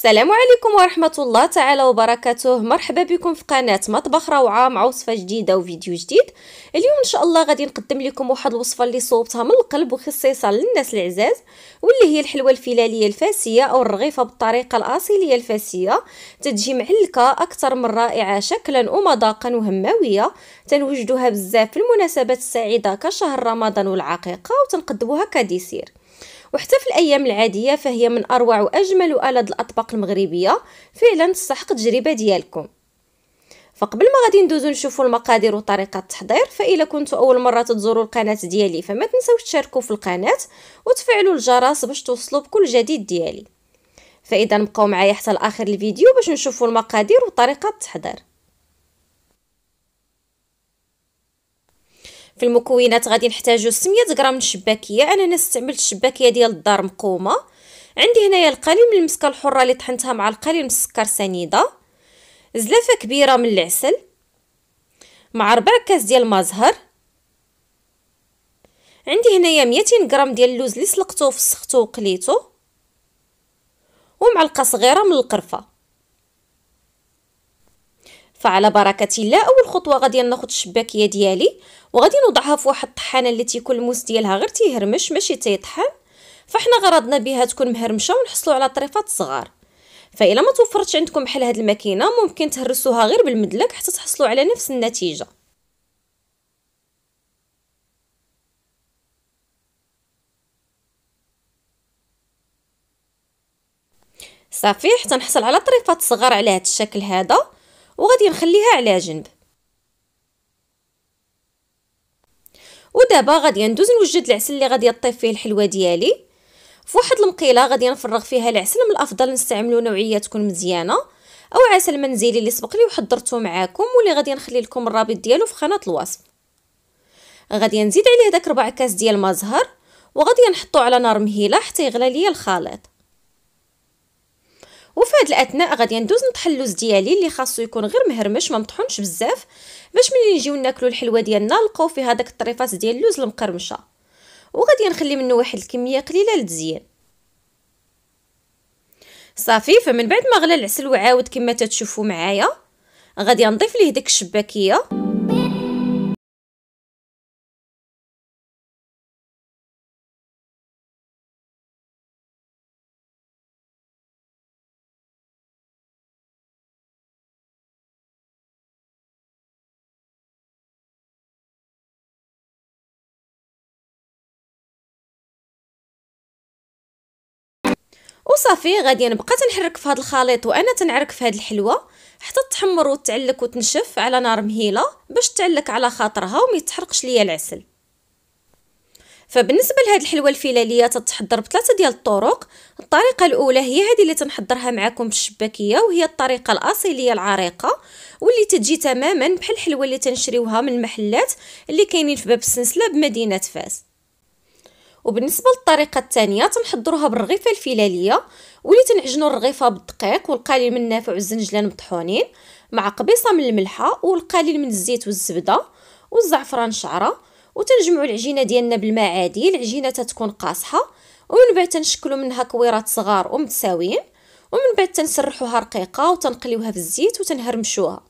السلام عليكم ورحمة الله تعالى وبركاته. مرحبا بكم في قناة مطبخ روعة مع وصفة جديدة وفيديو جديد. اليوم ان شاء الله غادي نقدم لكم واحد الوصفة اللي صوبتها من القلب وخصيصا للناس العزاز، واللي هي الحلوة الفلالية الفاسية او الرغيفة بالطريقة الاصيلية الفاسية. تتجي معلكة اكثر من رائعة شكلا ومذاقا وهماوية. تنوجدوها بزاف في المناسبات السعيدة كشهر رمضان والعقيقة، وتنقدموها كديسير. وحتى في الايام العاديه فهي من اروع واجمل والد الاطباق المغربيه، فعلا تستحق التجربه ديالكم. فقبل ما غادي ندوزو نشوفوا المقادير وطريقه التحضير، فإلا كنتوا اول مره تزوروا القناه ديالي فما تنساوش تشاركوا في القناه وتفعلوا الجرس باش توصلوا بكل جديد ديالي. فاذا بقاو معايا حتى لاخر الفيديو باش نشوفوا المقادير وطريقه التحضير. في المكونات غادي نحتاجو 600 غرام من الشباكيه. انا استعملت الشباكيه ديال الدار مقومه. عندي هنايا القليل من المسكه الحره اللي طحنتها مع القليل من السكر سنيده، زلافه كبيره من العسل، مع 4 كاس ديال المزهر. عندي هنايا 200 غرام ديال اللوز اللي سلقته وفسخته وقليته، ومعلقه صغيره من القرفه. فعلى بركه الله، اول خطوه غادي ناخذ الشباكيه ديالي وغادي نوضعها في واحد الطحانه اللي تيكون الموس ديالها غير تيهرمش ماشي تيطحن. فاحنا غرضنا بها تكون مهرمشه ونحصلوا على طريفات صغار. فإلا ما توفرتش عندكم بحال هاد الماكينه ممكن تهرسوها غير بالمدلك حتى تحصلوا على نفس النتيجه. صافي حتى نحصل على طريفات صغار على هاد الشكل هذا، وغادي نخليها على جنب. ودابا غادي ندوز نوجد العسل اللي غادي يطيب فيه الحلوه ديالي. في واحد المقيله غادي نفرغ فيها العسل. من الافضل نستعملوا نوعيه تكون مزيانه او عسل منزلي اللي سبق لي وحضرته معاكم، واللي غادي نخلي لكم الرابط ديالو في قناه الوصف. غادي نزيد عليه داك 4 كاس ديال المزهر وغادي نحطو على نار مهيله حتى يغلى ليا الخليط. وفي هاد الاثناء غادي ندوز نطحن اللوز ديالي اللي خاصو يكون غير مهرمش، ما مطحونش بزاف، باش ملي نجيو ناكلو الحلوه ديالنا نلقاو فيها داك الطريفات ديال اللوز المقرمشه. وغادي نخلي منه واحد الكميه قليله للتزيين. صافي، فمن بعد ما غلى العسل وعاود كما تتشوفوا معايا غادي نضيف ليه ديك الشباكيه. وصافي غادي نبقى تنحرك في هذا الخليط وانا تنعرك في هذه الحلوه حتى تحمر وتعلك وتنشف على نار مهيله باش تعلك على خاطرها وما يتحرقش ليا العسل. فبالنسبه لهاد الحلوه الفلاليه تتحضر بثلاثه ديال الطرق. الطريقه الاولى هي هذه اللي تنحضرها معكم بالشباكيه، وهي الطريقه الاصيليه العريقه، واللي تجي تماما بحال الحلوه اللي تنشريوها من المحلات اللي كاينين في باب السنسله بمدينه فاس. وبالنسبه للطريقه الثانيه تنحضروها بالرغيفه الفلاليه، واللي تنعجنوا الرغيفه بالدقيق والقليل من النافع والزنجلان مطحونين مع قبيصه من الملحه والقليل من الزيت والزبده والزعفران شعره. وتنجمعوا العجينه ديالنا بالماء عادي، العجينه تتكون قاصحه، ومن بعد تنشكلوا منها كويرات صغار ومتساويين، ومن بعد تنسرحوها رقيقه وتنقليوها في الزيت وتنهرمشوها.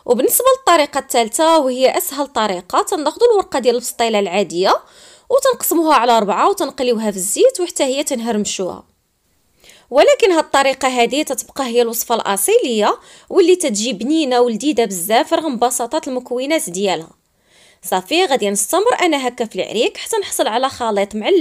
وبالنسبه للطريقه الثالثه وهي اسهل طريقه، تناخذوا الورقه ديال البسطيله العاديه وتنقسموها على 4 وتنقليوها في الزيت وحتى هي تنهرمشوها. ولكن هاد الطريقه هذه تتبقى هي الوصفه الاصيليه واللي تتجي بنينه ولذيذه بزاف رغم بساطه المكونات ديالها. صافي غادي نستمر انا هكا في العريك حتى نحصل على خليط معلب.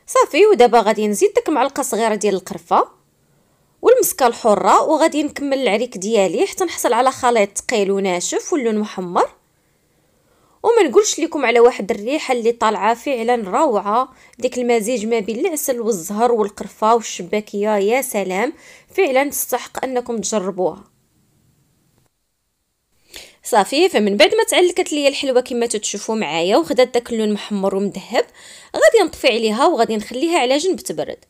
صافي، ودابا غادي نزيد ديك معلقه صغيره ديال القرفه والمسكه الحره، وغادي نكمل العريك ديالي حتى نحصل على خليط ثقيل وناشف واللون محمر. وما نقولش لكم على واحد الريحه اللي طالعه فعلا روعه، ديك المزيج ما بين العسل والزهر والقرفه والشباكيه، يا سلام، فعلا تستحق انكم تجربوها. صافي. فمن بعد ما تعلكت ليا الحلوه كما تشوفوا معايا وخدات داك اللون محمر ومذهب، غادي نطفي عليها وغادي نخليها على جنب تبرد.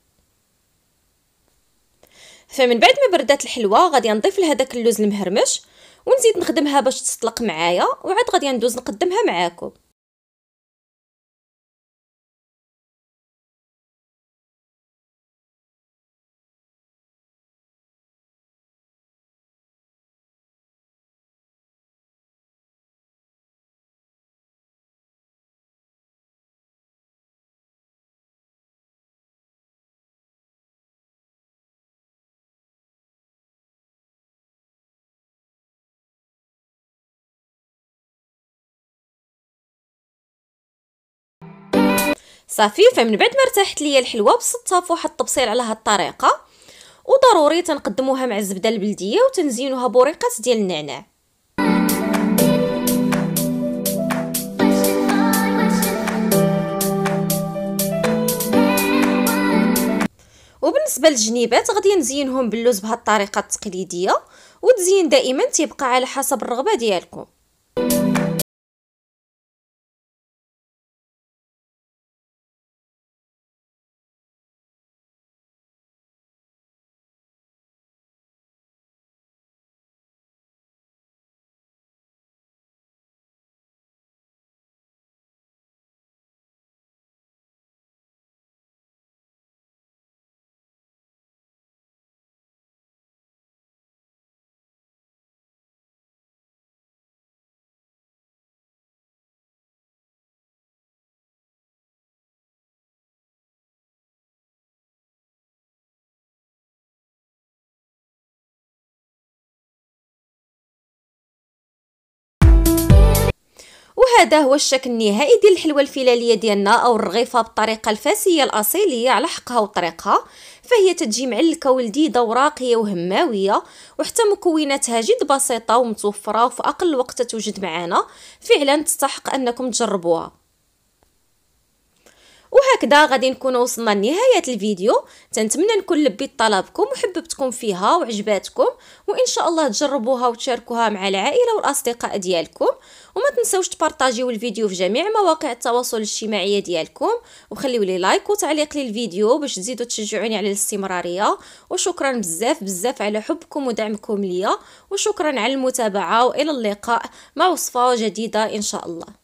فمن بعد ما بردات الحلوه غادي نضيف لها داك اللوز المهرمش ونزيد نخدمها باش تطلق معايا، وعاد غادي ندوز نقدمها معاكم. صافي. فمن بعد ما ارتاحت ليا الحلوه بسطتها فواحد الطبسيل على هاد الطريقه، وضروري تنقدموها مع الزبده البلديه وتنزينوها بوريقات ديال النعناع. وبالنسبه للجنيبات غادي نزينهم باللوز بهاد الطريقه التقليديه، وتزيين دائما تيبقى على حسب الرغبه ديالكم. وهذا هو الشكل النهائي ديال الحلوه الفلاليه ديالنا او الرغيفه بالطريقه الفاسيه الاصيليه على حقها وطريقها. فهي تتجي معلكه ولذيذه وراقيه وهماويه، وحتى مكوناتها جد بسيطه ومتوفره وفي اقل وقت توجد معنا. فعلا تستحق انكم تجربوها. وهكذا غادي نكون وصلنا لنهايه الفيديو. تنتمنى نكون لبيت طلبكم وحببتكم فيها وعجباتكم، وان شاء الله تجربوها وتشاركوها مع العائله والاصدقاء ديالكم. وما تنسوش تبارطاجيو الفيديو في جميع مواقع التواصل الاجتماعي ديالكم، وخليوا لي لايك وتعليق للفيديو باش تزيدوا تشجعوني على الاستمراريه. وشكرا بزاف بزاف على حبكم ودعمكم ليا، وشكرا على المتابعه، والى اللقاء مع وصفه جديده ان شاء الله.